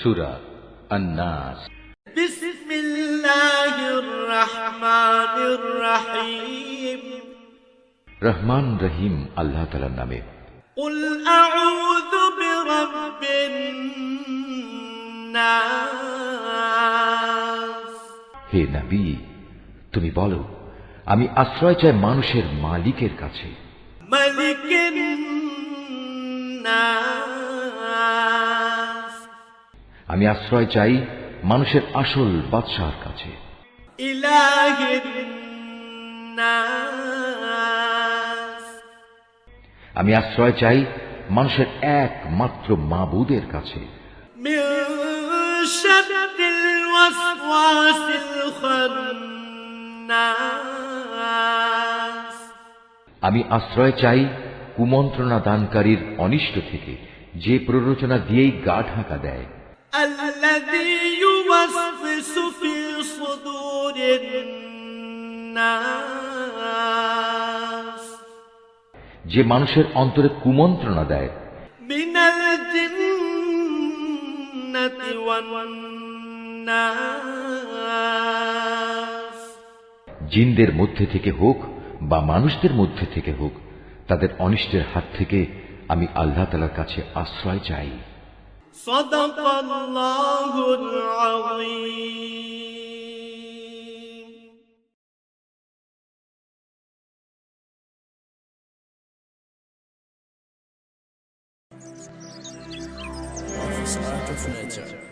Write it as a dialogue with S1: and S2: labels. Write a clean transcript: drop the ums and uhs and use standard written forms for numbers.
S1: সূরা আন-নাস।
S2: বিসমিল্লাহির রহমানির রহিম।
S1: রহমান রহিম আল্লাহ তাআলার নামে।
S2: কুল আউযু বিরাব্বিন নাস।
S1: হে নবী, তুমি বলো, আমি আশ্রয় চাই মানুষের মালিকের কাছে।
S2: মালিকিন নাস।
S1: আমি আশ্রয় চাই মানুষের আসল বাদশাহর কাছে।
S2: ইলাহিন নাস।
S1: আমি আশ্রয় চাই মানুষের একমাত্র মাবুদের কাছে।
S2: মিন শাররিল ওয়াসওয়াসিল খান্নাস।
S1: আমি আশ্রয় চাই কুমন্ত্রণা দানকারীর অনিষ্ট থেকে, যে প্ররোচনা দিয়েই গা ঢাকা দেয়।
S2: আল্লাযী ইউওয়াসওয়িসু ফি সুদুরিন নাস।
S1: যে মানুষের অন্তরে কুমন্ত্রণা দেয়।
S2: মিনাল জিন্নাতি ওয়ান নাস।
S1: জিনদের মধ্যে থেকে হোক বা মানুষদের মধ্যে থেকে হোক, তাদের অনিষ্টের হাত থেকে আমি আল্লাহ তাআলার কাছে আশ্রয় চাই।
S2: সাদাকাল্লাহুল আযীম।
S3: Office Art of Nature.